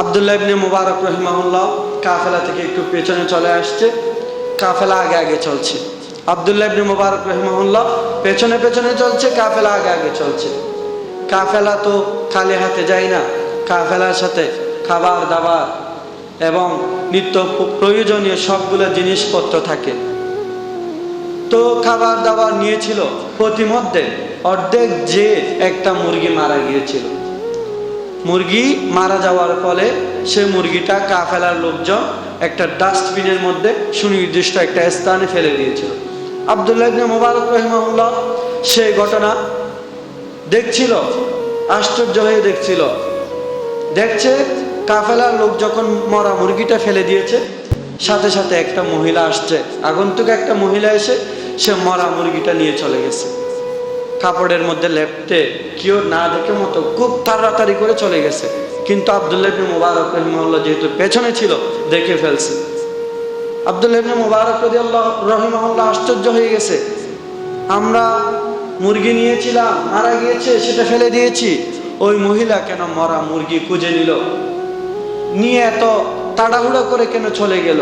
আব্দুল্লাহ ইবনে মুবারক রাহিমাহুল্লাহ কাফেলা থেকে একটু পেছনে চলে আসছে, কাফেলা আগে আগে চলছে। আব্দুল্লাহ ইবনে মুবারক রাহিমাহুল্লাহ পেছনে পেছনে চলছে, কাফেলা আগে আগে চলছে। কাফেলা তো খালি হাতে যায় না, কাফেলার সাথে খাবার দাবার এবং নিত্য প্রয়োজনীয় সবগুলো জিনিসপত্র থাকে। তো খাবার দাবার নিয়েছিল, প্রতিমধ্যে অর্ধেক যে একটা মুরগি মারা গিয়েছিল। মুরগি মারা যাওয়ার ফলে সে মুরগিটা কাফেলার লোকজন একটা ডাস্টবিনের মধ্যে সুনির্দিষ্ট একটা স্থানে ফেলে দিয়েছিল। আব্দুল্লাহ ইবনে মুবারক রাহিমাহুল্লাহ সেই ঘটনা দেখছিল, আশ্চর্য হয়ে দেখছিল। দেখছে কাফেলার লোক যখন মরা মুরগিটা ফেলে দিয়েছে, সাথে সাথে একটা মহিলা আসছে, আগন্তুক একটা মহিলা এসে সে মরা মুরগিটা নিয়ে চলে গেছে। কাপড়ের মধ্যে লেপটে কেউ না দেখে মতো খুব তাড়াতাড়ি করে চলে গেছে। কিন্তু আব্দুল্লাহ ইবনে মুবারক রাহিমাহুল্লাহ যেহেতু পেছনে ছিল, দেখে ফেলছে। আব্দুল্লাহ ইবনে মুবারক রাহিমাহুল্লাহ আশ্চর্য হয়ে গেছে, আমরা মুরগি নিয়েছিলাম, মারা গিয়েছে, সেটা ফেলে দিয়েছি, ওই মহিলা কেন মরা মুরগি খুঁজে নিয়ে এত তাড়াহুড়ো করে কেন চলে গেল?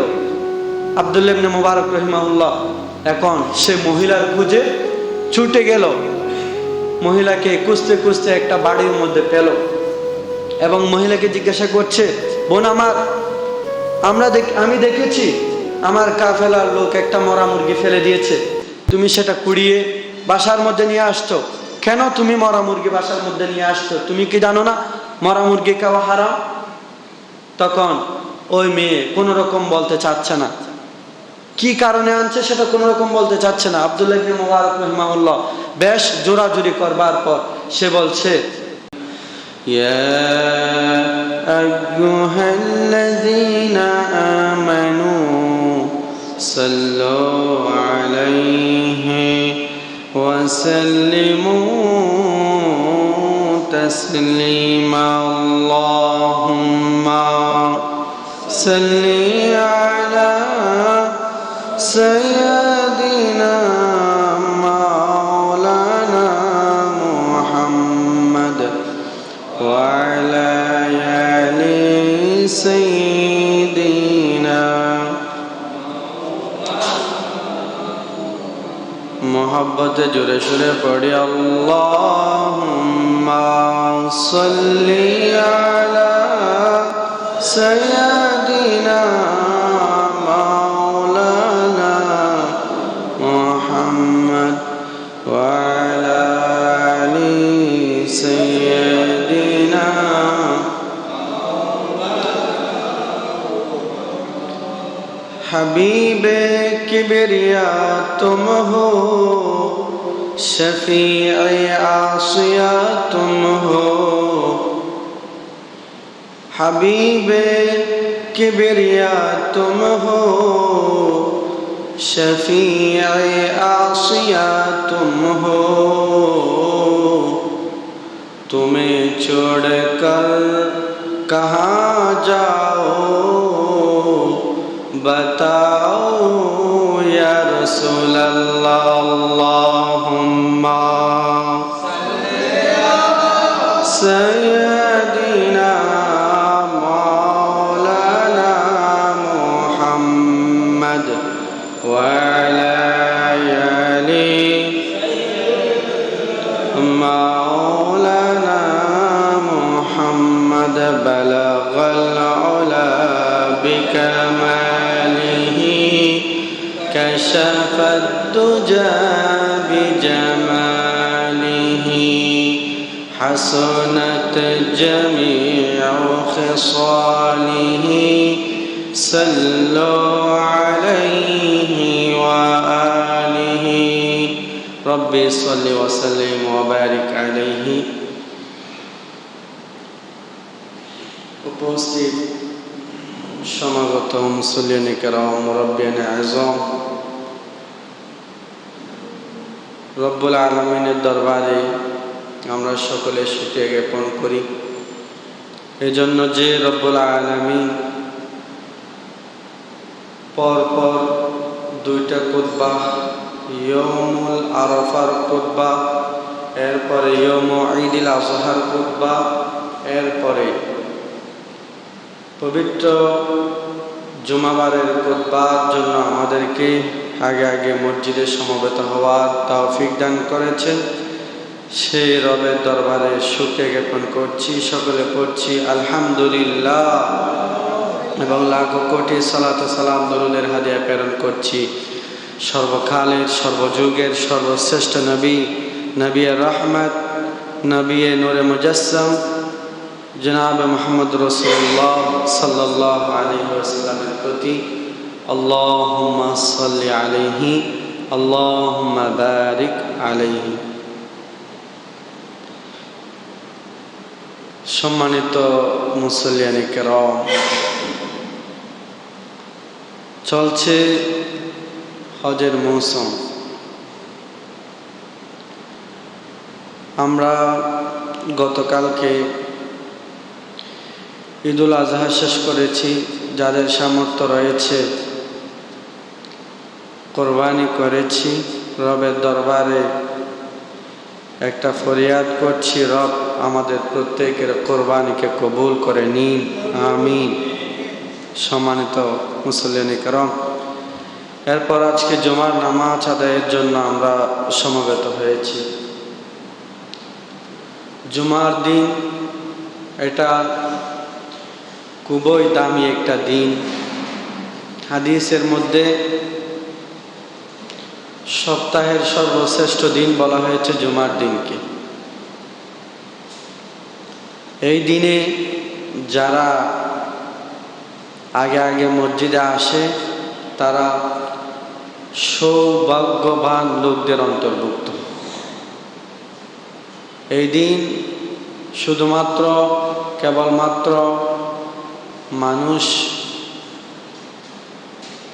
আব্দুল্লাহ ইবনে মুবারক রাহিমাহুল্লাহ এখন সে মহিলার খুঁজে ছুটে গেল, মহিলাকে খুঁজতে খুঁজতে একটা বাড়ির মধ্যে পেল এবং মহিলাকে জিজ্ঞাসা করছে, বোন আমার, আমি দেখেছি আমার কাফেলার লোক একটা মরা মুরগি ফেলে দিয়েছে, তুমি সেটা কুড়িয়ে বাসার মধ্যে নিয়ে আসছো কেন? তুমি মরা মুরগি বাসার মধ্যে নিয়ে আসছো, তুমি কি জানো না মরা মুরগি খাওয়া হারাম? তখন ওই মেয়ে কোনো রকম বলতে চাচ্ছে না, কি কারণে আনছে সেটা কোনো রকম বলতে চাচ্ছে না। আব্দুল্লাহ ইবনে মুবারক রাহিমাহুল্লাহ বেশ জোরাজুরি করবার পর সে বলছে, ইয়া আইয়ুহাল্লাযীনা আমানু সাল্লু আলাইহি ওয়া সাল্লিমু তাসলিমা আল্লাহুম্মা সাল্লি আলা সাইয়্যিদিনা মাওলানা মুহাম্মদ ওয়া আলা আলি সাইয়্যিদিনা। মোহাব্বতে জোরে সুরে পড়ি, আল্লাহুম্মা সাল্লি আলা সাইয়্যিদিনা মাওলানা মুহাম্মদ ওয়া আলা আলি সাইয়্যিদিনা। हबीबे किबरिया तुम हो, शफीए आसिया तुम हो। हबीबे किबरिया तुम हो, शफीए आसिया तुम हो। तुम्हें छोड़कर कहाँ जाओ, बताओ या रसूल अल्लाह। अल्लाहुम्मा सय्यदिना मौलाना मुहम्मद व अला आलि मौलाना मुहम्मद बलगल उला बिकमालिह कशफ الدجى بجماله حسنت جميع خصاله صلوا عليه وآله ربي صل وسلم وبارك عليه। উপস্থিত সমাগত মুসল্লিয়ানে কেরাম, মুরাব্বিয়ানে আযম, রব্বুল আলামিনের দরবারে আমরা সকলে শুকরিয়া জ্ঞাপন করি। এজন্য যে রব্বুল আলামিন পরপর দুইটা খুতবা, ইয়ৌমুল আরাফার খুতবা, এরপরে ইয়ৌম ঈদুল আযহার খুতবা, এরপরে পবিত্র জুমাবারের খুতবার জন্য আমাদেরকে আগে আগে মসজিদে সমবেত হওয়ার তৌফিক দান করেছেন, সেই রবের দরবারে শুকরিয়া জ্ঞাপন করছি। সকলে পড়ছি আলহামদুলিল্লাহ এবং লাখো কোটি সালাত ও সালাম দরুদের হাদিয়া প্রেরণ করছি সর্বকালের সর্বযুগের সর্বশ্রেষ্ঠ নবী, নবী রহমত, নবী নূরে মুজাসসাম জনাব মুহাম্মদ রাসূলুল্লাহ সাল্লাল্লাহু আলাইহি ওয়াসাল্লামের প্রতি আল্লাহুম্মা সাল্লি আলাইহি আল্লাহুম্মা বারিক আলাইহি। সম্মানিত মুসল্লিয়ানে কেরাম, চলছে হজের মৌসুম। আমরা গতকালকে ঈদুল আজহা শেষ করেছি। যাদের সামর্থ্য রয়েছে কোরবানি করেছি। রবের দরবারে একটা ফরিয়াদ করছি, রব আমাদের প্রত্যেকের কোরবানিকে কবুল করে নিন, আমিন। সম্মানিত মুসল্লিয়ানে কেরাম, এরপর আজকে জুমার নামাজ আদায়ের জন্য আমরা সমবেত হয়েছি। জুমার দিন এটা খুবই দামি একটা দিন। হাদিসের মধ্যে সপ্তাহের সর্বশ্রেষ্ঠ দিন বলা হয়েছে জুমার দিনকে। এই দিনে যারা আগে আগে মসজিদে আসে তারা সৌভাগ্যবান লোকদের অন্তর্ভুক্ত। এই দিন শুধুমাত্র কেবলমাত্র মানুষ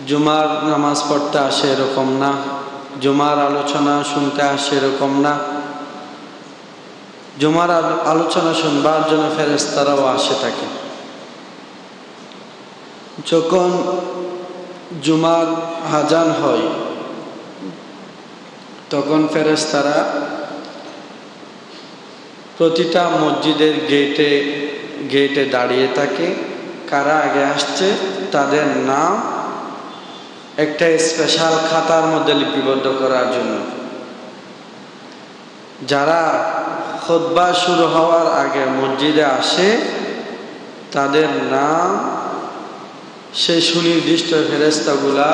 জুমার নামাজ পড়তে আসে এরকম না, জুমার আলোচনা শুনতে আসে এরকম না। জুমার আলোচনা শুনবার জন্য ফেরেশতারাও আসে থাকে। যখন জুমার আযান হয় তখন ফেরেশতারা প্রতিটা মসজিদের গেটে দাঁড়িয়ে থাকে। কারা আগে আসছে তাদের নাম একটা স্পেশাল খাতার মধ্যে লিপিবদ্ধ করার জন্য। যারা খুতবা শুরু হওয়ার আগে মসজিদে আসে তাদের নাম সেই সুনির্দিষ্ট ফেরেশতাগুলা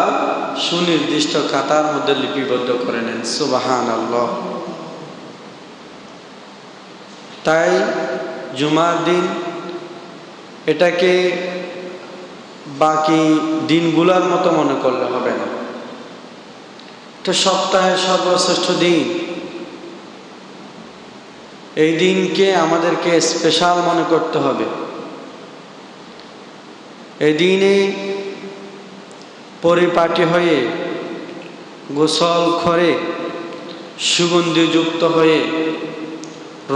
সুনির্দিষ্ট খাতার মধ্যে লিপিবদ্ধ করে নেন। সুবহানাল্লাহ। তাই জুমার দিন এটাকে বাকি দিনগুলোর মতো মনে করলে হবে না। এটা সপ্তাহের সর্বশ্রেষ্ঠ দিন। এই দিনকে আমাদেরকে স্পেশাল মনে করতে হবে। এই দিনে পরিপাটি হয়ে গোসল করে সুগন্ধিযুক্ত হয়ে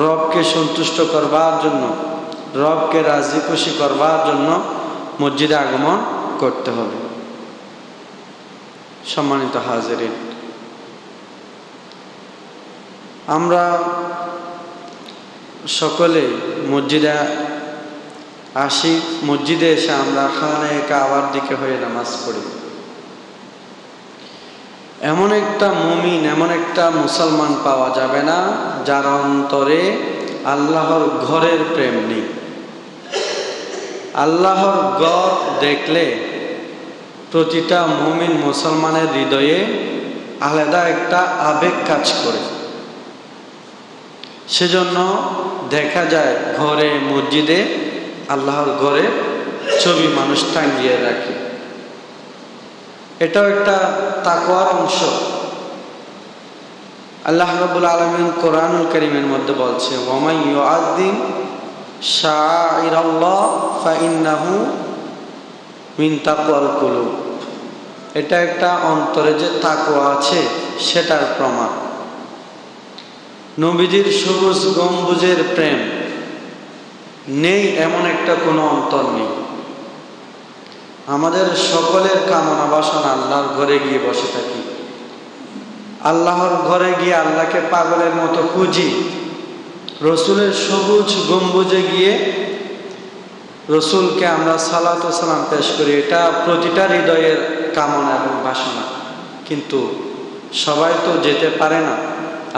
রবকে সন্তুষ্ট করবার জন্য, রবকে রাজি খুশি করবার জন্য মসজিদে আগমন করতে হবে। সম্মানিত হাজিরিন, আমরা সকলে মসজিদে আসি। মসজিদে এসে আমরা খানায়ে কাবার দিকে হয়ে নামাজ পড়ি। এমন একটা মুমিন, এমন একটা মুসলমান পাওয়া যাবে না যার অন্তরে আল্লাহর ঘরের প্রেম নেই। আল্লাহর ঘর দেখলে প্রতিটা মুমিন মুসলমানের হৃদয়ে আলাদা একটা আবেগ কাজ করে। সেজন্য দেখা যায় ঘরে মসজিদে আল্লাহর ঘরে ছবি মানুষ টাঙিয়ে রাখে। এটাও একটা তাকওয়ার অংশ। আল্লাহ রাব্বুল আলামিন কোরআনুল কারীমের মধ্যে বলছে, ওয়ামান ইউআযযিম শাআইরাল্লাহ ফাইন্নাহু মিন তাকওয়াল কুলুব। এটা একটা অন্তরে যে তাকওয়া আছে সেটার প্রমাণ। নবীজির সবুজ গম্বুজের প্রেম নেই এমন একটা কোনো অন্তর নেই। আমাদের সকলের কামনা বাসনা আল্লাহর ঘরে গিয়ে বসে থাকি, আল্লাহর ঘরে গিয়ে আল্লাহকে পাগলের মতো খুঁজি, রসুলের সবুজ গম্বুজে গিয়ে রসুলকে আমরা সালাত ও সালাম পেশ করি, এটা প্রতিটা হৃদয়ের কামনা এবং বাসনা। কিন্তু সবাই তো যেতে পারে না।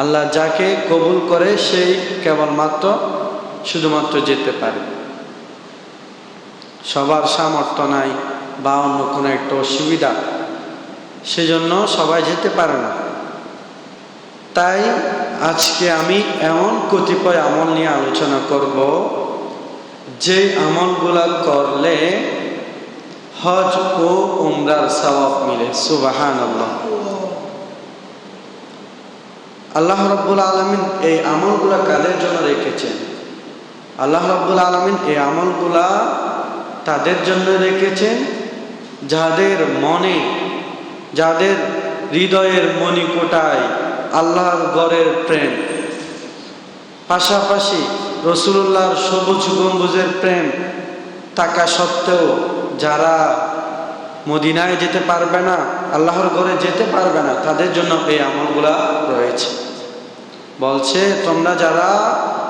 আল্লাহ যাকে কবুল করে সেই কেবলমাত্র শুধুমাত্র যেতে পারে। সবার সামর্থ্য নাই বা অন্য কোনো একটা অসুবিধা, সেজন্য সবাই যেতে পারে না। তাই আজকে আমি এমন কতিপয় আমল নিয়ে আলোচনা করব, যে আমলগুলা করলে হজ ও উমরার সওয়াব মিলে। সুবহানাল্লাহ। আল্লাহ রাব্বুল আলামিন এই আমলগুলা কাদের জন্য রেখেছেন? আল্লাহ রাব্বুল আলামিন এই আমলগুলা তাদের জন্য রেখেছেন যাদের মনে, যাদের হৃদয়ের মণিকোটায় আল্লাহর ঘরের প্রেম, পাশাপাশি রাসূলুল্লাহর সবুজ গম্বুজের প্রেম থাকা সত্ত্বেও যারা মদিনায় যেতে পারবে না, আল্লাহর ঘরে যেতে পারবে না, তাদের জন্য এই আমলগুলা রয়েছে। বলছে, তোমরা যারা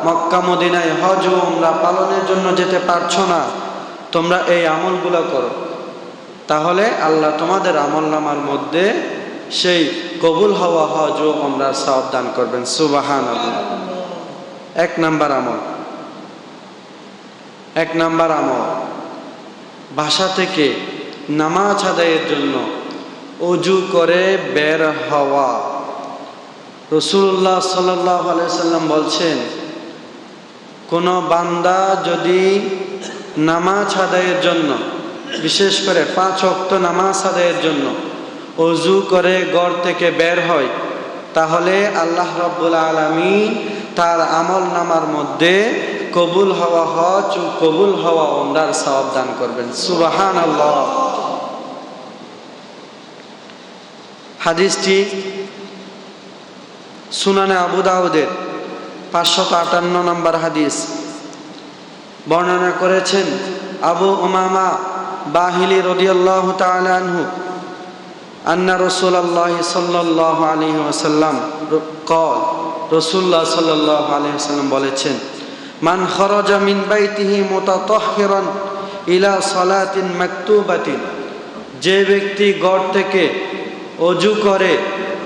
মক্কা মদিনায় হজ ও উমরা পালনের জন্য যেতে পারছো না, তোমরা এই আমলগুলা করো, তাহলে আল্লাহ তোমাদের আমলনামার মধ্যে সেই কবুল হওয়া হজ ও উমরার সওয়াব দান করবেন। সুবহানাল্লাহ। এক নাম্বার আমল, বাসা থেকে নামাজ আদায়ের জন্য ওযু করে বের হওয়া। রাসূলুল্লাহ সাল্লাল্লাহু আলাইহি সাল্লাম বলছেন, কোন বান্দা যদি নামাজ আদায়ের জন্য, বিশেষ করে 5 ওয়াক্ত নামাজ আদায়ের জন্য ওযু করে ঘর থেকে বের হয়, তাহলে আল্লাহ রাব্বুল আলামিন তার আমলনামার মধ্যে কবুল হওয়া হজ ও কবুল হওয়া উমরার সওয়াব দান করবেন। সুবহানাল্লাহ। হাদিসটি সুনানে আবু দাউদের 558 নম্বর হাদিস। বর্ণনা করেছেন আবু উমামা বাহিলি রাদিয়াল্লাহু তাআলা আনহু, আন্না রাসূলুল্লাহ সাল্লাল্লাহু আলাইহি ওয়াসাল্লাম قال, রাসূলুল্লাহ সাল্লাল্লাহু আলাইহি ওয়াসাল্লাম বলেছেন, মান খরাজা মিন বাইতিহি মুতাতাহহিরান ইলা সালাতিন মাকতুবাতিন, যে ব্যক্তি ঘর থেকে ওযু করে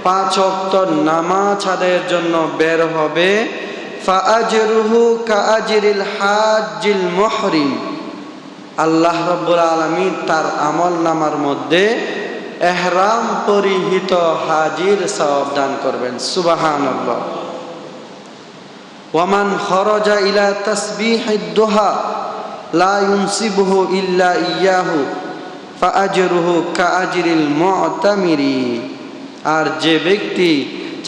5 ওয়াক্ত নামাজ আদায়ের জন্য বের হবে, ফাআজরুহু কাআজরিল হাজ্জিল মুহরিম, আল্লাহ রাব্বুল আলামিন তার আমলনামার মধ্যে ইহরাম পরিহিত হাজির সওয়াব দান করবেন। সুবহানাল্লাহ। ওয়ামান খরাজা ইলা তাসবিহিদ দুহা লা ইউনসিবুহু ইল্লা ইয়াহু ফাআজরুহু কাআজরিল মুতামিরি, আর যে ব্যক্তি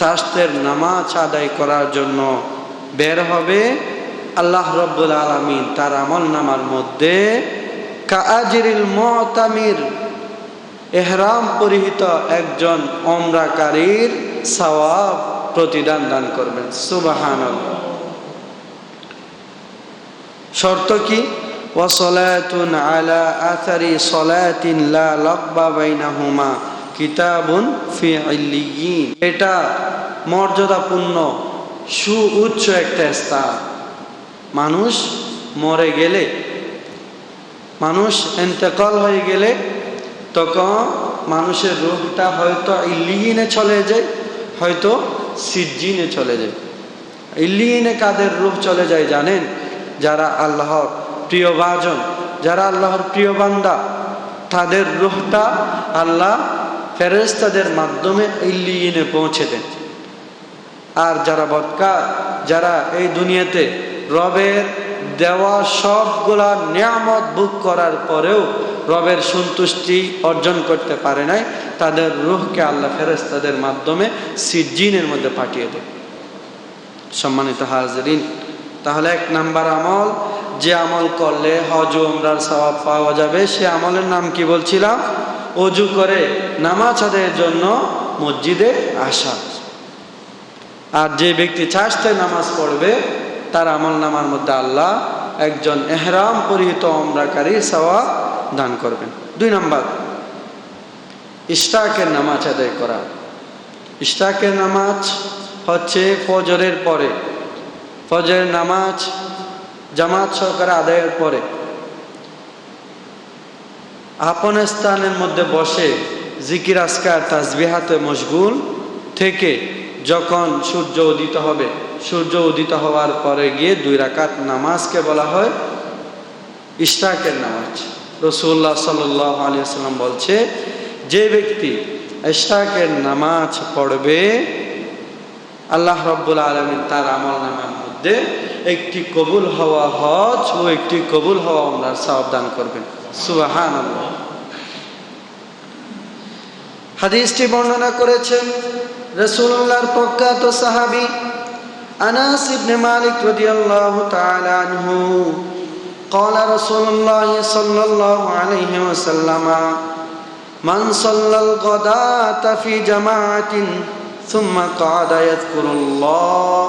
চাষতের নামাজ আদায় করার জন্য বের হবে, আল্লাহ রাব্বুল আলামিন তার আমলনামার মধ্যে কাআজরিল মুতামির, ইহরাম পরিহিত একজন উমরাকারীর সওয়াব প্রতিদান দান করবেন। সুবহানাল্লাহ। শর্ত কি? ওয়া সালাতুন আলা আথারি সালাতিন লা লাকবা বাইনাহুমা কিতাবুন ফি ইল্লিয়িন, এটা মর্যাদাপূর্ণ সুউচ্চ একটা স্থান। মানুষ মরে গেলে, মানুষ ইন্তেকাল হয়ে গেলে, তখন মানুষের রূহটা হয়তো ইল্লিয়িনে চলে যায়, হয়তো সিজ্জিনে চলে যায়। ইল্লিয়িনে কাদের রূহ চলে যায় জানেন? যারা আল্লাহর প্রিয় ভাজন, যারা আল্লাহর প্রিয় বান্দা, তাদের রূহটা আল্লাহ ফেরেশতাদের মাধ্যমে ইল্লিয়িনে পৌঁছে দেন। আর যারা বদকার, যারা এই দুনিয়াতে রবের দেওয়া সবগুলা নিয়ামত ভোগ করার পরেও রবের সন্তুষ্টি অর্জন করতে পারে নাই, তাদের রূহকে আল্লাহ ফেরেশতাদের মাধ্যমে সিজ্জিনের মধ্যে পাঠিয়ে দেন। সম্মানিত হাজিরিন, তাহলে 1 নাম্বার আমল, যে আমল করলে হজ ও উমরার সওয়াব পাওয়া যাবে, সে আমলের নাম কি বলছিলাম? ওযু করে নামাজ আদায়ের জন্য মসজিদে আসা। আর যে ব্যক্তি চাষতে নামাজ পড়বে, তার আমলনামার মধ্যে আল্লাহ একজন ইহরাম পরিহিত উমরাকারী সওয়াব দান করবেন। 2 নাম্বার, ইশরাকের নামাজ আদায় করা। ইশরাকের নামাজ হচ্ছে ফজরের পরে, ফজরের নামাজ জামাত সহকারে আদায়ের পরে আপন স্থানের মধ্যে বসে জিকির আজকার তাসবিহাতে মশগুল থেকে যখন সূর্য উদিত হবে, সূর্য উদিত হওয়ার পরে গিয়ে 2 রাকাত নামাজকে বলা হয় ইশরাকের নামাজ। রাসূলুল্লাহ সাল্লাল্লাহু আলাইহি ওয়াসাল্লাম বলছে, যে ব্যক্তি ইশরাকের নামাজ পড়বে আল্লাহ রাব্বুল আলামিন তার আমলনামার মধ্যে একটি কবুল হওয়া হজ ও একটি কবুল হওয়া উমরার সওয়াব দান করবেন। সুবহানাল্লাহ। হাদিসটি বর্ণনা করেছেন রাসূলুল্লাহর প্রখ্যাত সাহাবী আনাস ইবনে মালিক রাদিয়াল্লাহু তাআলা আনহু قال رسول الله صلى الله عليه وسلم من صلى الغداة في جماعة ثم قعد يذكر الله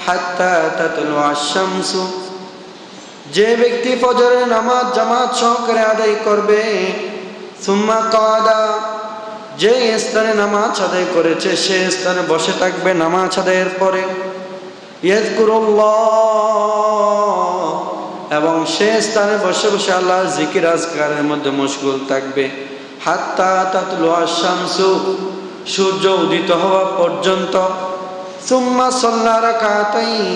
حتى تطلع الشمس, যে ব্যক্তি ফজরের নামাজ জামাত সহকারে আদায় করবে, সুম্মা কাদা, যে স্থানে নামাজ আদায় করেছে সে স্থানে বসে থাকবে নামাজ আদায়ের পরে, ইয়াযকুরুল্লাহ, এবং সে স্থানে বসে বসে আল্লাহর জিকির আজকারের মধ্যে মশগুল থাকবে, হাত্তা তাতলুআ শামসু, সূর্য উদিত হওয়া পর্যন্ত, সুম্মা সাল্লা রাকাতাইন,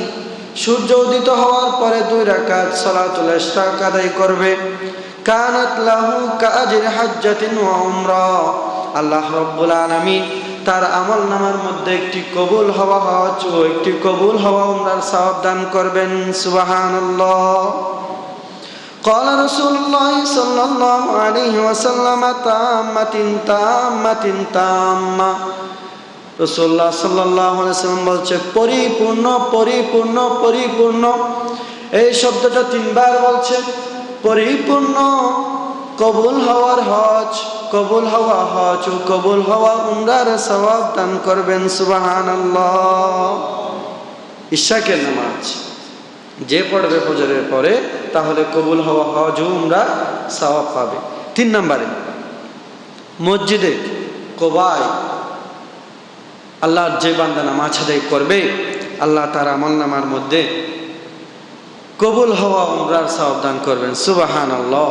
সূর্য উদিত হওয়ার পরে 2 রাকাত সালাতুল ইশরাক আদায় করবে, কানাত লাহু কাআজরি হাজ্জাতিন ওয়া উমরা, আল্লাহ রাব্বুল আলামিন তার আমলনামার মধ্যে একটি কবুল হওয়া হজ ও একটি কবুল হওয়া উমরার সওয়াব দান করবেন। সুবহানাল্লাহ। قال رسول الله صلى الله عليه وسلم تامة تامة تامة, রাসূলুল্লাহ সাল্লাল্লাহু আলাইহি ওয়াসাল্লাম বলছে পরিপূর্ণ পরিপূর্ণ পরিপূর্ণ। এই শব্দটা 3 বার বলছে, পরিপূর্ণ কবুল হওয়ার হজ, কবুল হওয়া হজ ও কবুল হওয়া উমরার সওয়াব দান করবেন। সুবহানাল্লাহ। ইশরাকের নামাজ যে পড়বে ফজরের পরে তাহলে কবুল হওয়া হজ ও উমরা সওয়াব পাবে। 3 নম্বরে মসজিদে কোবায় আল্লাহর যে বান্দা নামাজ আদায় করবে আল্লাহ তার আমলনামার মধ্যে কবুল হওয়া উমরার সওয়াব দান করবেন। সুবহানাল্লাহ।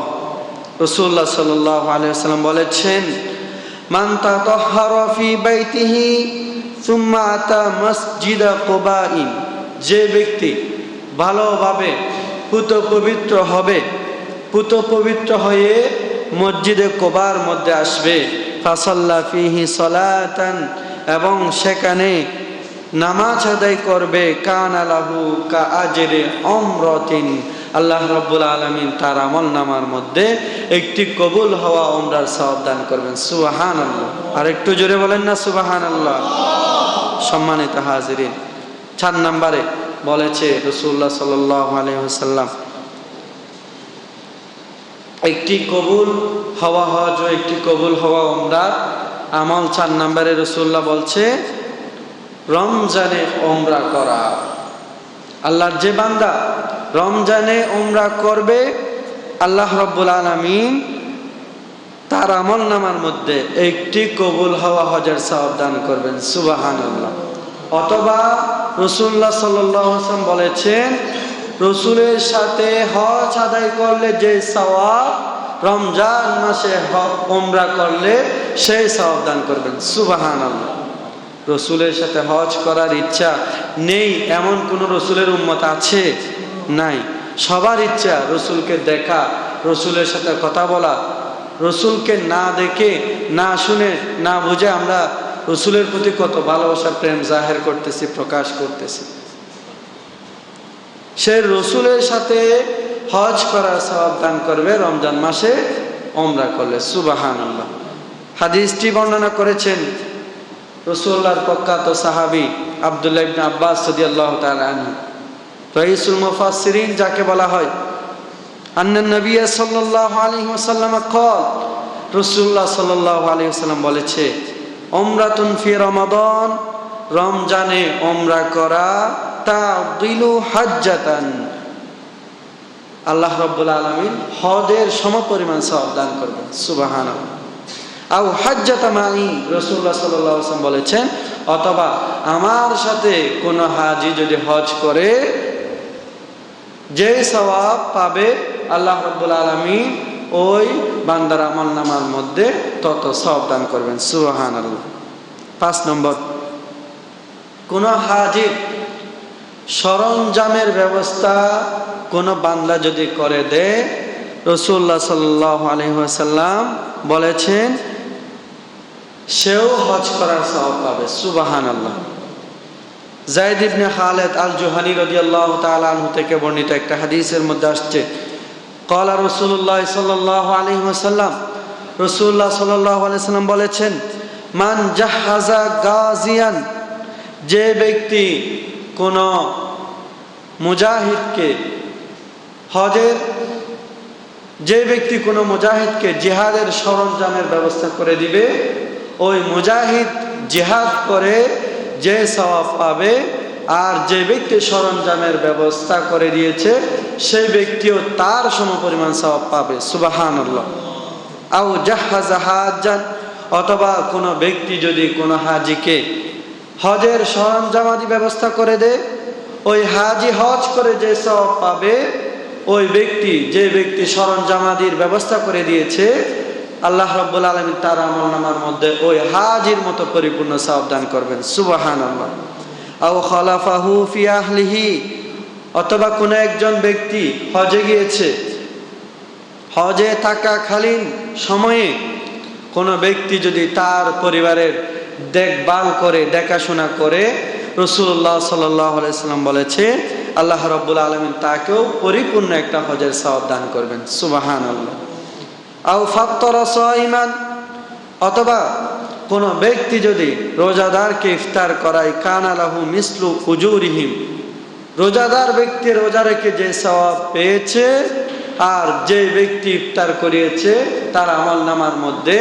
রাসূলুল্লাহ সাল্লাল্লাহু আলাইহি ওয়াসাল্লাম বলেছেন, মান তাতাহহারা ফি বাইতিহি সুম্মা আতা মসজিদা কুবাইন, যে ব্যক্তি ভালোভাবে পুত পবিত্র হবে, পুত পবিত্র হয়ে মসজিদে কুবার মধ্যে আসবে, ফাসাল্লা ফিহি সালাতান, এবং সেখানে নামাজ আদায় করবে, কানা লাহু কাআজরি উমরাতিন, আল্লাহ রাব্বুল আলামিন তার আমলনামার মধ্যে একটি কবুল হওয়া উমরার সওয়াব দান করবেন। সুবহানাল্লাহ। আর একটু জোরে বলেন না সুবহানাল্লাহ। সম্মানিত হাজিরিন, 4 নম্বরে বলেছে রাসূলুল্লাহ সাল্লাল্লাহু আলাইহি ওয়াসাল্লাম একটি কবুল হওয়া হজ ও একটি কবুল হওয়া উমরার আমল। 4 নম্বরে রাসূলুল্লাহ বলছে রমজানে উমরা করা। আল্লাহর যে বান্দা রমজানে উমরা করবে আল্লাহ রাব্বুল আলামিন তার আমলনামার মধ্যে একটি কবুল হওয়া হজের সওয়াব দান করবেন। সুবহানাল্লাহ। অথবা রাসূলুল্লাহ সাল্লাল্লাহু আলাইহি ওয়াসাল্লাম বলেছেন, রাসূলের সাথে হজ আদায় করলে যে সওয়াব রমজান মাসে উমরা করলে সেই সওয়াব দান করবেন। সুবহানাল্লাহ। রাসূলের সাথে হজ করার ইচ্ছা নেই এমন কোন রাসূলের উম্মত আছে? নাই। সবার ইচ্ছা রাসূলকে দেখা, রাসূলের সাথে কথা বলা। রাসূলকে না দেখে, না শুনে, না বুঝে আমরা রাসূলের প্রতি কত ভালোবাসা প্রেম জাহির করতেছি, প্রকাশ করতেছি। সে রাসূলের সাথে হজ করার সওয়াব দান করবে রমজান মাসে উমরা করলে। সুবহানাল্লাহ। হাদিসটি বর্ণনা করেছেন রাসূলুল্লাহর প্রখ্যাত সাহাবী আব্দুল্লাহ ইবনে আব্বাস রাদিয়াল্লাহু তাআলা আনহু, রাইসুল মুফাসসিরিন যাকে বলা হয়। আন্নান নবী সাল্লাল্লাহু আলাইহি ওয়াসাল্লাম قال, রাসূলুল্লাহ সাল্লাল্লাহু আলাইহি ওয়াসাল্লাম বলেছে, উমরাতুন ফি রমাদান, রমজানে উমরা করা তা'দিলু হাজ্জাতান, আল্লাহ রাব্বুল আলামিন হজের সমপরিমাণ সওয়াব দান করবেন। সুবহানাল্লাহ। আও হাজ্জাতা মাই, রাসূলুল্লাহ সাল্লাল্লাহু আলাইহি ওয়াসাল্লাম বলেছেন, অথবা আমার সাথে কোন হাজী যদি হজ করে যে সওয়াব পাবে আল্লাহ রাব্বুল আলামিন ওই বান্দার আমলনামার মধ্যে তত সওয়াব দান করবেন। সুবহানাল্লাহ। 5 নম্বর, কোন হাজির সরঞ্জামের ব্যবস্থা কোন বান্দা যদি করে দেয়, রাসূলুল্লাহ সাল্লাল্লাহু আলাইহি ওয়াসাল্লাম বলেছেন সেও হজ করার সওয়াব পাবে। সুবহানাল্লাহ। যায়েদ ইবনে খালেদ আল জুহানি রাদিয়াল্লাহু তাআলা আনহু থেকে বর্ণিত একটা হাদিসের মধ্যে আসছে, ক্বালা রাসূলুল্লাহ সাল্লাল্লাহু আলাইহি ওয়াসাল্লাম, রাসূলুল্লাহ সাল্লাল্লাহু আলাইহি ওয়াসাল্লাম বলেছেন, মান জাহাজা গাজিয়ান, যে ব্যক্তি কোন মুজাহিদকে হজের, যে ব্যক্তি কোন মুজাহিদকে জিহাদের সরঞ্জামের ব্যবস্থা করে দিবে, ওই মুজাহিদ জিহাদ করে যে সওয়াব পাবে, আর যে ব্যক্তি সরঞ্জামের ব্যবস্থা করে দিয়েছে সেই ব্যক্তিও তার সমপরিমাণ সওয়াব পাবে। সুবহানাল্লাহ। আও জাহাজা হাজ্জান, অথবা কোনো ব্যক্তি যদি কোনো হাজিকে হজের সরঞ্জামাদি ব্যবস্থা করে দেয়, ওই হাজি হজ করে যে সওয়াব পাবে, ওই ব্যক্তি, যে ব্যক্তি সরঞ্জামাদির ব্যবস্থা করে দিয়েছে, আল্লাহ রাব্বুল আলামিন তার আমলনামার মধ্যে ওই হাজির মতো পরিপূর্ণ সওয়াব দান করবেন। সুবহানাল্লাহ। আও খালাফাহু ফি আহলিহি, অথবা কোনো একজন ব্যক্তি হজে গিয়েছে, হজে থাকাকালীন সময়ে কোনো ব্যক্তি যদি তার পরিবারের দেখভাল করে, দেখাশোনা করে, রাসূলুল্লাহ সাল্লাল্লাহু আলাইহি ওয়াসাল্লাম বলেছে আল্লাহ রাব্বুল আলামিন তাকেও পরিপূর্ণ একটা হজের সওয়াব দান করবেন। সুবহানাল্লাহ। আও ফাত্তারা সাইমান, অথবা কোনো ব্যক্তি যদি রোজাদারকে ইফতার করায়, কানা লাহু মিসলু উজুরিহিম, রোজাদার ব্যক্তি রোজা রেখে যে সওয়াব পেয়েছে আর যে ব্যক্তি ইফতার করিয়েছে তার আমলনামার মধ্যে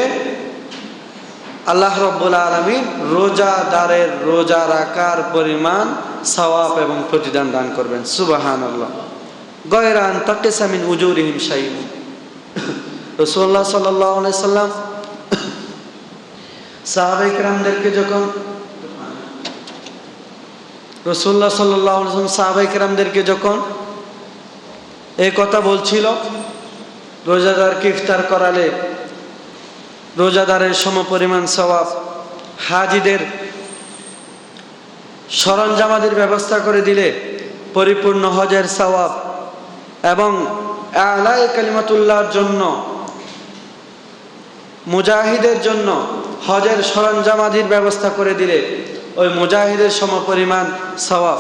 আল্লাহ রাব্বুল আলামিন রোজাদারের রোজা রাখার পরিমাণ সওয়াব এবং প্রতিদান দান করবেন। সুবহানাল্লাহ। গায়রা আন তাকিসা মিন উজুরিহিম শাইউন, রাসূলুল্লাহ সাল্লাল্লাহু আলাইহি সাল্লাম সাহাবায়ে কেরামদেরকে যখন রাসূলুল্লাহ সাল্লাল্লাহু আলাইহি ওয়াসাল্লাম সাহাবায়ে কেরামদেরকে যখন এই কথা বলছিল, রোজাদারকে ইফতার করালে রোজাদারের সমপরিমাণ সওয়াব, হাজিদের সরঞ্জামাদের ব্যবস্থা করে দিলে পরিপূর্ণ হজের সওয়াব, এবং আলায়ে কালিমাতুল্লাহর জন্য, মুজাহিদের জন্য হজের সরঞ্জামাদির ব্যবস্থা করে দিলে ওই মুজাহিদের সমপরিমাণ সওয়াব,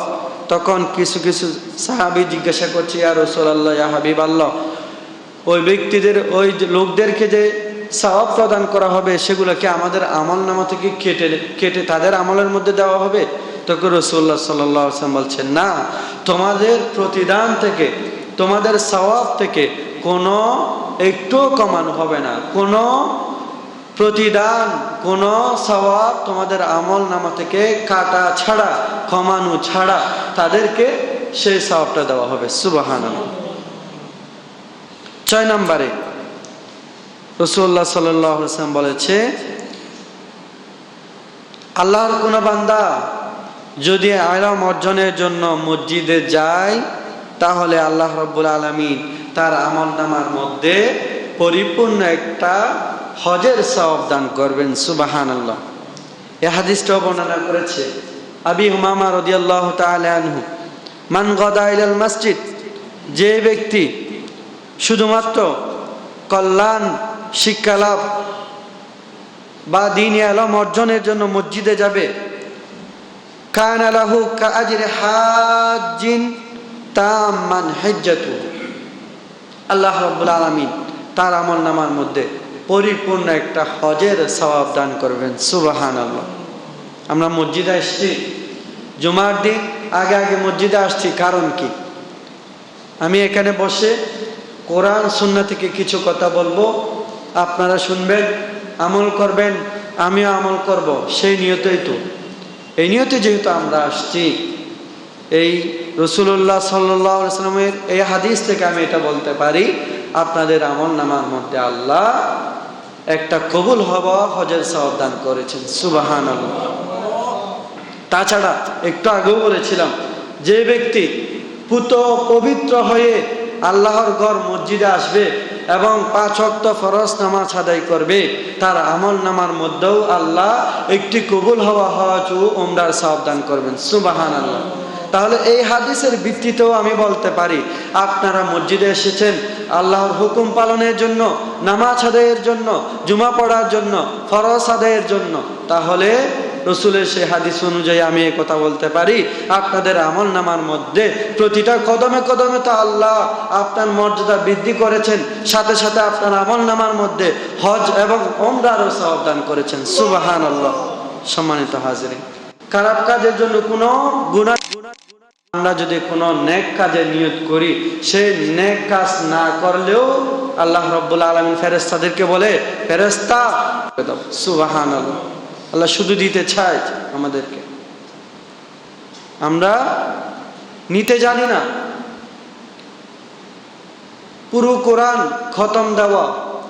তখন কিছু কিছু সাহাবী জিজ্ঞাসা করছে, ইয়া রাসূলুল্লাহ, ইয়া হাবিবাল্লাহ, ওই ব্যক্তিদের, ওই লোকদেরকে যে সওয়াব প্রদান করা হবে সেগুলোকে আমাদের আমলনামা থেকে কেটে তাদের আমলের মধ্যে দেওয়া হবে? তখন রাসূলুল্লাহ সাল্লাল্লাহু আলাইহি ওয়াসাল্লাম বলছেন, না, তোমাদের প্রতিদান থেকে, তোমাদের সওয়াব থেকে কোনো একটু কমানো হবে না, কোনো প্রতিদান, কোনো সওয়াব তোমাদের আমলনামা থেকে কাটা ছাড়া, কমানো ছাড়া তাদেরকে সেই সওয়াবটা দেওয়া হবে। সুবহানাল্লাহ। 6 নম্বরে রাসূলুল্লাহ সাল্লাল্লাহু আলাইহি ওয়াসাল্লাম বলেছে, আল্লাহর কোন বান্দা যদি ইলম অর্জনের জন্য মসজিদে যায়, তাহলে আল্লাহ রাব্বুল আলামিন তার আমলনামার মধ্যে পরিপূর্ণ একটা হজের সওয়াব দান করবেন। সুবহানাল্লাহ। এই হাদিসটা বর্ণনা করেছে আবি হুমামা রাদিয়াল্লাহু তাআলা আনহু, মান গাদা ইলাল মসজিদ, যে ব্যক্তি শুধুমাত্র কল্যাণ, শিক্ষালাভ বা দ্বীনি ইলম অর্জনের জন্য মসজিদে যাবে, কানা লাহু কাআজরি হাজ্জিন তাম্মান হিজ্জাতু, আল্লাহ রাব্বুল আলামিন তার আমলনামার মধ্যে পরিপূর্ণ একটা হজের সওয়াব দান করবেন। সুবহানাল্লাহ। আমরা মসজিদে আসছি, জুমার দিন আগে আগে মসজিদে আসছি, কারণ কি? আমি এখানে বসে কোরআন সুন্নাহ থেকে কিছু কথা বলবো, আপনারা শুনবেন, আমল করবেন, আমিও আমল করব, সেই নিয়তেই তো, এই নিয়তে যেহেতু আমরা আসছি, এই রাসূলুল্লাহ সাল্লাল্লাহু আলাইহি ওয়াসাল্লামের এই হাদিস থেকে আমি এটা বলতে পারি, আপনাদের আমলনামার মধ্যে আল্লাহ একটা কবুল হওয়া হজের সওয়াব দান করেছেন। সুবহানাল্লাহ। তাছাড়া একটু আগেও বলেছিলাম, যে ব্যক্তি পবিত্র হয়ে আল্লাহর ঘর মসজিদে আসবে, এবং 5 ওয়াক্ত ফরজ নামাজ আদায় করবে, তার আমল নামার মধ্যেও আল্লাহ একটি কবুল হওয়া হজ ও উমরার সওয়াব দান করবেন। সুবহানাল্লাহ। তাহলে এই হাদিসের ভিত্তিতেও আমি বলতে পারি, আপনারা মসজিদে এসেছেন আল্লাহর হুকুম পালনের জন্য, নামাজ আদায়ের জন্য, জুমা পড়ার জন্য, ফরজ আদায়ের জন্য, তাহলে রসুলের সেই হাদিস অনুযায়ী আমি এই কথা বলতে পারি, আপনাদের আমল নামার মধ্যে প্রতিটা কদমে কদমে তো আল্লাহ আপনার মর্যাদা বৃদ্ধি করেছেন, সাথে সাথে আপনার আমল নামার মধ্যে হজ এবং উমরারও সওয়াব দান করেছেন। সুবহানাল্লাহ। সম্মানিত হাজিরিন, খারাপ কাজের জন্য কোনো গুনাহ, আমরা যদি কোনো নেক কাজে নিয়ত করি, সেই নেক কাজ না করলেও আল্লাহ রাব্বুল আলামিন ফেরেশতাদেরকে বলে, ফেরেশতা দাও। সুবহানাল্লাহ। আল্লাহ শুধু দিতে চায় আমাদেরকে, আমরা নিতে জানি না। পুরো কোরআন খতম দেওয়া,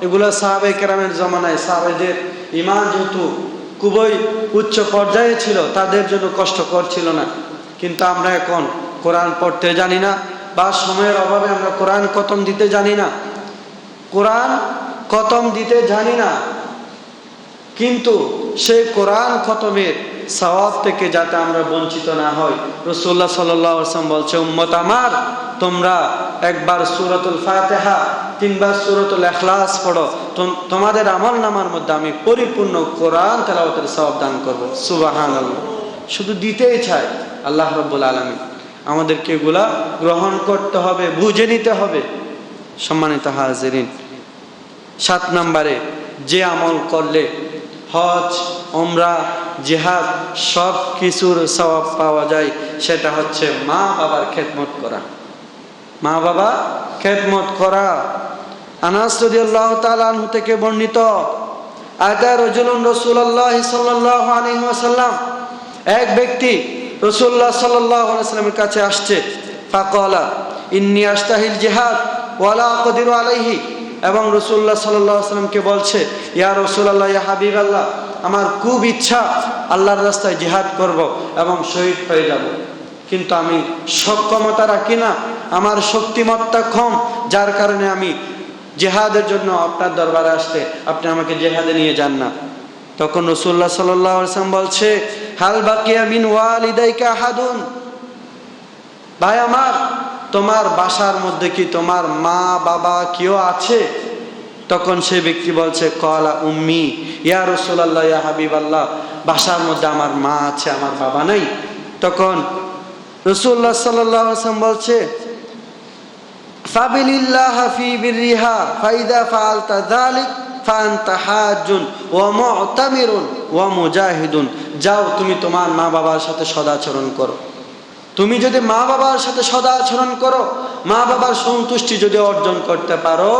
এগুলো সাহাবায়ে কেরামের জামানায় সাহাবাদের ঈমান যেহেতু খুবই উচ্চ পর্যায়ে ছিল, তাদের জন্য কষ্টকর ছিল না। কিন্তু আমরা এখন কোরআন পড়তে জানি না, বা সময়ের অভাবে আমরা কোরআন খতম দিতে জানি না, কোরআন খতম দিতে জানি না। কিন্তু সেই কোরআন খতমের সওয়াব থেকে যাতে আমরা বঞ্চিত না হই, রাসূলুল্লাহ সাল্লাল্লাহু আলাইহি ওয়াসাল্লাম বলছে, উম্মত আমার, তোমরা একবার সূরাতুল ফাতিহা, 3 বার সূরাতুল ইখলাস পড়ো, তোমাদের আমল নামার মধ্যে আমি পরিপূর্ণ কোরআন তেলাওয়াতের সওয়াব দান করব। সুবহানাল্লাহ। শুধু দিতেই চাই আল্লাহ রাব্বুল আলামিন, আমাদেরকে এগুলা গ্রহণ করতে হবে, বুঝে নিতে হবে। সম্মানিত হাজিরিন, 7 নম্বরে যে আমল করলে হজ, উমরা, জিহাদ সব কিছুর সওয়াব পাওয়া যায়, সেটা হচ্ছে মা বাবার খেদমত করা। মা বাবা খেদমত করা। আনাস রাদিয়াল্লাহু তাআলা আনহু থেকে বর্ণিত, আতা রাজুলুন রাসূলুল্লাহ সাল্লাল্লাহু আলাইহি ওয়াসাল্লাম, এক ব্যক্তি রাসূলুল্লাহ সাল্লাল্লাহু আলাইহি ওয়াসাল্লামের কাছে আসছে, ফাকালা ইন্নী আস্তাহিল জিহাদ ওয়ালা আকদিরু আলাইহি, এবং রাসূলুল্লাহ সাল্লাল্লাহু আলাইহি ওয়াসাল্লামকে বলছে, ইয়া রাসূলুল্লাহ, ইয়া হাবিবাল্লাহ, আমার খুব ইচ্ছা আল্লাহর রাস্তায় জিহাদ করব এবং শহীদ হয়ে যাব, কিন্তু আমি সক্ষমতা রাখি না, আমার শক্তিমত্তা কম, যার কারণে আমি জিহাদের জন্য আপনার দরবারে আসতে আপনি আমাকে জিহাদে নিয়ে যান না। তখন রাসূলুল্লাহ সাল্লাল্লাহু আলাইহি ওয়াসাল্লাম বলছে, হাল বাকিয়া মিন ওয়ালিদাইকা আহাদুন, ভাই আমার, তোমার বাসার মধ্যে কি তোমার মা বাবা কেউ আছে? তখন সে ব্যক্তি বলছে, ক্বালা উম্মি ইয়া রাসূলুল্লাহ, ইয়া হাবিবাল্লাহ, বাসার মধ্যে আমার মা আছে, আমার বাবা নাই। তখন রাসূলুল্লাহ সাল্লাল্লাহু আলাইহি ওয়াসাল্লাম বলছে, ফাবিলিল্লাহ ফি বিররিহা ফাইদা ফাআলতা যালিক ফাআনতা হাজ্জুন ওয়া মু'তামিরুন ওয়া মুজাহিদুন, যাও তুমি তোমার মা বাবার সাথে সদাচরণ করো। তুমি যদি মা বাবার সাথে সদাচরণ করো, মা বাবার সন্তুষ্টি যদি অর্জন করতে পারো,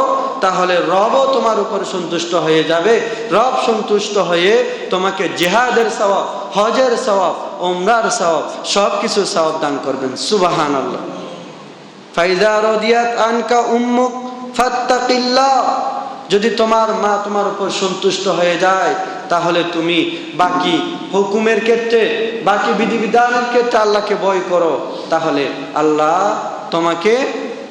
তাহলে রবও তোমার উপর সন্তুষ্ট হয়ে যাবে। রব সন্তুষ্ট হয়ে তোমাকে জিহাদের সওয়াব, হজের সওয়াব, উমরার সওয়াব, সব কিছু সওয়াব দান করবেন। সুবহানাল্লাহ। ফাইদা রাদিয়াত আনকা উম্মুক ফাত্তাকিল্লাহ, যদি তোমার মা তোমার উপর সন্তুষ্ট হয়ে যায়, তাহলে তুমি বাকি হুকুমের ক্ষেত্রে, বাকি বিধিবিধানের ক্ষেত্রে আল্লাহকে ভয় করো, তাহলে আল্লাহ তোমাকে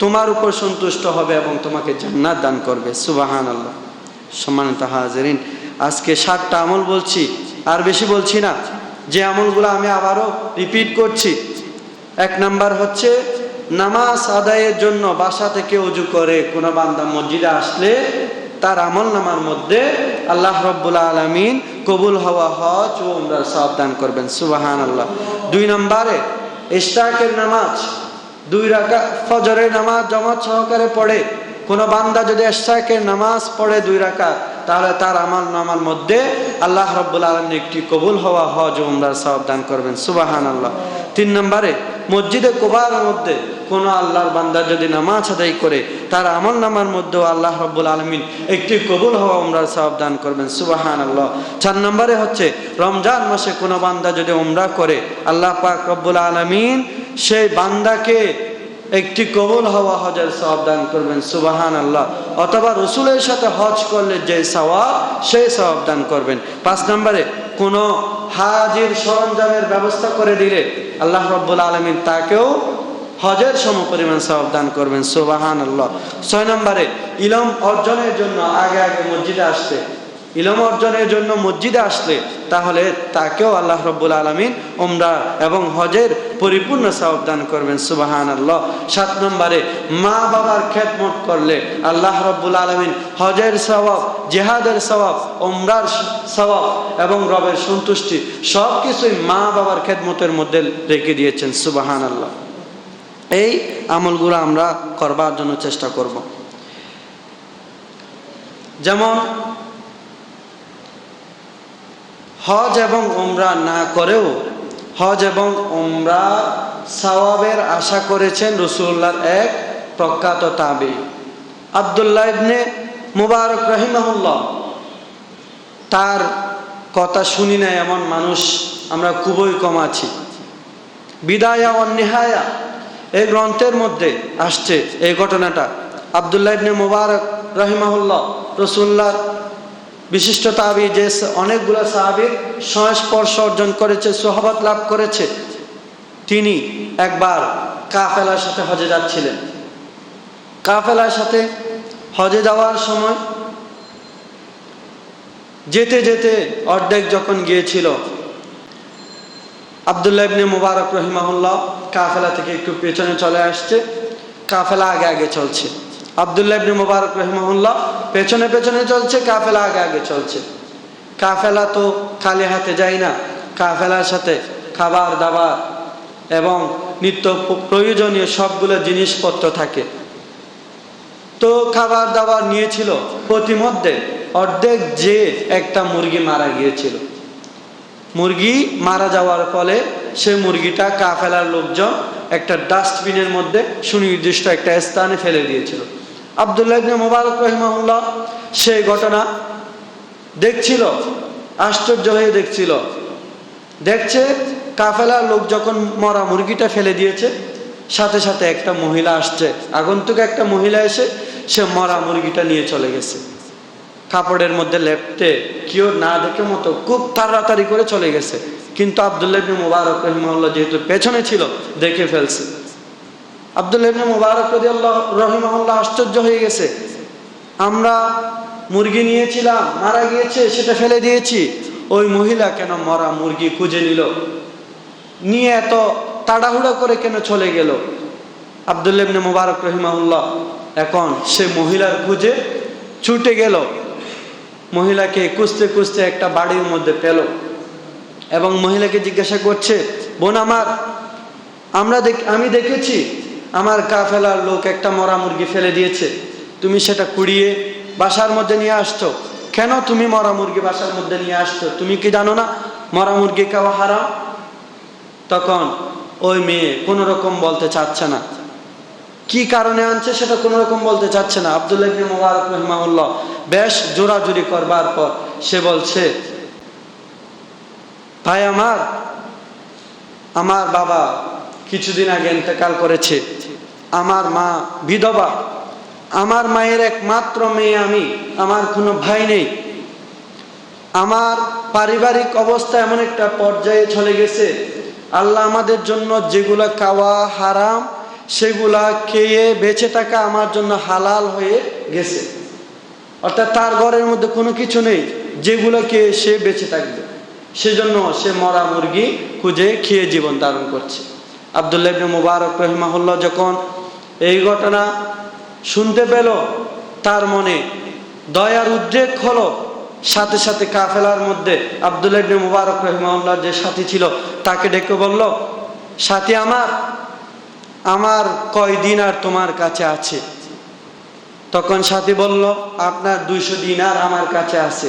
তোমার উপর সন্তুষ্ট হবে এবং তোমাকে জান্নাত দান করবে। সুবহানাল্লাহ। সম্মানিত হাজিরিন, আজকে 7টা আমল বলছি, আর বেশি বলছি না। যে আমলগুলো আমি আবারও রিপিট করছি। 1 নাম্বার হচ্ছে নামাজ আদায়ের জন্য বাসা থেকে ওযু করে কোনো বান্দা মসজিদে আসলে তার আমল নামার মধ্যে আল্লাহ রাব্বুল আলামিন কবুল হওয়া হজ ও উমরার সওয়াব দান করবেন। সুবহানাল্লাহ। 2 নম্বরে ইশরাকের নামাজ 2 রাকাত, ফজরের নামাজ জামাত সহকারে পড়ে কোনো বান্দা যদি ইশরাকের নামাজ পড়ে 2 রাকাত, তাহলে তার আমল নামার মধ্যে আল্লাহ রাব্বুল আলামিন একটি কবুল হওয়া হজ ও উমরার সওয়াব দান করবেন। সুবহানাল্লাহ। 3 নম্বরে মসজিদে কুবার মধ্যে কোনো আল্লাহর বান্দা যদি নামাজ আদায় করে, তার আমল নামার মধ্যেও আল্লাহ রাব্বুল আলামিন একটি কবুল হওয়া উমরার সওয়াব দান করবেন। সুবহানাল্লাহ। 4 নম্বরে হচ্ছে রমজান মাসে কোনো বান্দা যদি উমরা করে, আল্লাহ পাক রব্বুল আলামিন সেই বান্দাকে একটি কবুল হওয়া হজের সওয়াব দান করবেন। সুবহানাল্লাহ। অথবা রাসূলের সাথে হজ করলে যে সওয়াব, সেই সওয়াব দান করবেন। 5 নম্বরে কোনো হাজির সরঞ্জামের ব্যবস্থা করে দিলে আল্লাহ রাব্বুল আলামিন তাকেও হজের সমপরিমাণ সওয়াব দান করবেন। সুবহানাল্লাহ। 6 নম্বরে ইলম অর্জনের জন্য আগে আগে মসজিদে আসতে। ইলম অর্জনের জন্য মসজিদে আসলে তাহলে তাকেও আল্লাহ রাব্বুল আলামিন উমরা এবং হজের পরিপূর্ণ সওয়াব দান করবেন। সুবহানাল্লাহ। 7 নম্বরে মা বাবার খেদমত করলে আল্লাহ রাব্বুল আলামিন হজের সওয়াব, জিহাদের সওয়াব, উমরার সওয়াব এবং রবের সন্তুষ্টি সব কিছুই মা বাবার খেদমতের মধ্যে রেখে দিয়েছেন। সুবহানাল্লাহ। এই আমলগুলো আমরা করবার জন্য চেষ্টা করব। যেমন হজ এবং উমরা না করেও হজ এবং উমরা সওয়াবের আশা করেছেন রাসূলুল্লাহর এক প্রখ্যাত তাবী আব্দুল্লাহ ইবনে মুবারক রাহিমাহুল্লাহ। তার কথা শুনি না এমন মানুষ আমরা খুবই কম আছি। বিদায়া ওয়ান নিহায়া এই গ্রন্থের মধ্যে আসছে এই ঘটনাটা। আব্দুল্লাহ ইবনে মুবারক রাহিমাহুল্লাহ রাসূলুল্লাহর বিশিষ্ট তাবী, যে অনেকগুলো সাহাবীর সংস্পর্শ অর্জন করেছে, সোহবত লাভ করেছে। তিনি একবার কাফেলার সাথে হজে যাচ্ছিলেন। কাফেলার সাথে হজে যাওয়ার সময় যেতে যেতে অর্ধেক যখন গিয়েছিল, আব্দুল্লাহ ইবনে মুবারক রাহিমাহুল্লাহ কাফেলা থেকে একটু পেছনে চলে আসছে, কাফেলা আগে আগে চলছে। আব্দুল্লাহ ইবনে মুবারক রাহিমাহুল্লাহ পেছনে পেছনে চলছে, কাফেলা আগে আগে চলছে। কাফেলা তো খালি হাতে যায় না, কাফেলার সাথে খাবার দাবার এবং নিত্য প্রয়োজনীয় সবগুলো জিনিসপত্র থাকে। তো খাবার দাবার নিয়েছিল, প্রতিমধ্যে অর্ধেক যে একটা মুরগি মারা গিয়েছিল। মুরগি মারা যাওয়ার ফলে সে মুরগিটা কাফেলার লোকজন একটা ডাস্টবিনের মধ্যে সুনির্দিষ্ট একটা স্থানে ফেলে দিয়েছিল। আব্দুল্লাহ ইবনে মুবারক রাহিমাহুল্লাহ সেই ঘটনা দেখছিল, আশ্চর্য হয়ে দেখছিল। দেখছে কাফেলার লোক যখন মরা মুরগিটা ফেলে দিয়েছে, সাথে সাথে একটা মহিলা আসছে, আগন্তুক একটা মহিলা এসে সে মরা মুরগিটা নিয়ে চলে গেছে। কাপড়ের মধ্যে লেপটে কেউ না দেখে মতো খুব তাড়াতাড়ি করে চলে গেছে। কিন্তু আব্দুল্লাহ ইবনে মুবারক রাহিমাহুল্লাহ যেহেতু পেছনে ছিল, দেখে ফেলছে। আব্দুল্লাহ ইবনে মুবারক রাহিমাহুল্লাহ আশ্চর্য হয়ে গেছে, আমরা মুরগি নিয়েছিলাম, মারা গিয়েছে, সেটা ফেলে দিয়েছি, ওই মহিলা কেন মরা মুরগি খুঁজে নিয়ে এত তাড়াহুড়া করে কেন চলে গেল? আব্দুল্লাহ ইবনে মুবারক রাহিমাহুল্লাহ এখন সে মহিলার খুঁজে ছুটে গেল। মহিলাকে খুঁজতে খুঁজতে একটা বাড়ির মধ্যে পেল এবং মহিলাকে জিজ্ঞাসা করছে, বোন আমার, আমি দেখেছি আমার কাফেলার লোক একটা মরা মুরগি ফেলে দিয়েছে, তুমি সেটা কুড়িয়ে বাসার মধ্যে নিয়ে আসছো, কেন তুমি মরা মুরগি বাসার মধ্যে নিয়ে আসছো? তুমি কি জানো না মরা মুরগি খাওয়া হারাম? তখন ওই মেয়ে কোনো রকম বলতে চাচ্ছে না, কি কারণে আনছে সেটা কোনো রকম বলতে চাচ্ছে না। আব্দুল্লাহ ইবনে মুবারক রাহিমাহুল্লাহ বেশ জোরাজুরি করবার পর সে বলছে, ভাই আমার বাবা কিছুদিন আগে ইন্তেকাল করেছে, আমার মা বিধবা, আমার মায়ের একমাত্র মেয়ে আমি, আমার কোনো ভাই নেই। আমার পারিবারিক অবস্থা এমন একটা পর্যায়ে চলে গেছে, আল্লাহ আমাদের জন্য যেগুলা খাওয়া হারাম সেগুলা খেয়ে বেঁচে থাকা আমার জন্য হালাল হয়ে গেছে। অর্থাৎ তার ঘরের মধ্যে কোনো কিছু নেই যেগুলো খেয়ে সে বেঁচে থাকবে, সেজন্য সে মরা মুরগি খুঁজে খেয়ে জীবন ধারণ করছে। আব্দুল্লাহ ইবনে মুবারক রাহিমাহুল্লাহ যখন এই ঘটনা শুনতে পেল, তার মনে দয়ার উদ্রেক হলো। সাথে সাথে কাফেলার মধ্যে আব্দুল্লাহ ইবনে মুবারক রাহিমাহুল্লাহ যে সাথী ছিল তাকে ডেকে বলল, সাথী আমার কয় দিনার তোমার কাছে আছে? তখন সাথী বলল, আপনার 200 দিনার আমার কাছে আছে।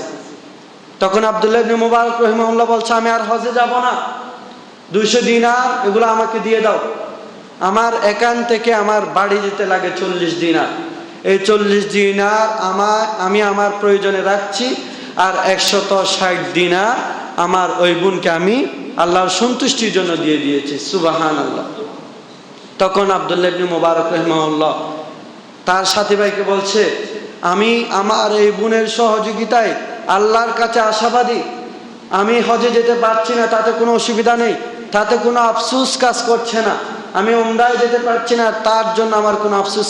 তখন আব্দুল্লাহ ইবনে মুবারক রাহিমাহুল্লাহ বলছে, আমি আর হজে যাব না, 200 দিনার এগুলো আমাকে দিয়ে দাও। আমার এখান থেকে আমার বাড়ি যেতে লাগে 40 দিনার, এই 40 দিনার আমি আমার প্রয়োজনে রাখছি, আর 160 দিনার আমার ওই বোনকে আমি আল্লাহর সন্তুষ্টির জন্য দিয়ে দিয়েছি। সুবহানাল্লাহ। তখন আব্দুল্লাহ ইবনে মুবারক রাহিমাহুল্লাহ তার সাথী ভাইকে বলছে, আমি আমার এই বোনের সহযোগিতায় আল্লাহর কাছে আশাবাদী, আমি হজে যেতে পারছি না, তাতে কোনো অসুবিধা নেই, তাতে কোনো আফসোস কাজ করছে না, আমি উমরায় যেতে পারছি না, তার জন্য আমার কোনো আফসোস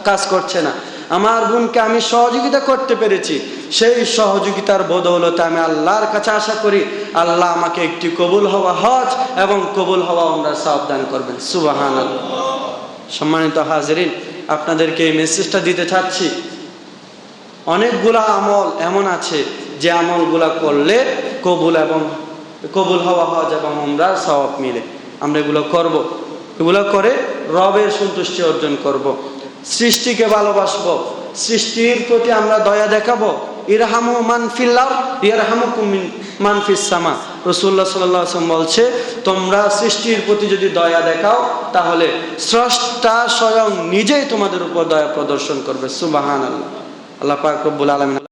কাজ করছে না। আমার বোনকে আমি সহযোগিতা করতে পেরেছি, সেই সহযোগিতার বদৌলতে আমি আল্লাহর কাছে আশা করি আল্লাহ আমাকে একটি কবুল হওয়া হজ এবং কবুল হওয়া উমরার সওয়াব দান করবেন। সুবহানাল্লাহ। সম্মানিত হাজিরিন, আপনাদেরকে এই মেসেজটা দিতে চাচ্ছি, অনেকগুলা আমল এমন আছে যে আমলগুলা করলে কবুল হওয়া হজ এবং উমরার সওয়াব মিলে। আমরা এগুলো করব, এগুলো করে রবের সন্তুষ্টি অর্জন করব, সৃষ্টিকে ভালোবাসবো, সৃষ্টির প্রতি আমরা দয়া দেখাবো। ইরহামু মান ফিল আরদ ইয়ারহামুকুম মান ফিস সামা। রাসূলুল্লাহ সাল্লাল্লাহু আলাইহি ওয়াসাল্লাম বলছে, তোমরা সৃষ্টির প্রতি যদি দয়া দেখাও তাহলে স্রষ্টা স্বয়ং নিজেই তোমাদের উপর দয়া প্রদর্শন করবে। সুবহানাল্লাহ। আল্লাহ পাক রব্বুল আলামিন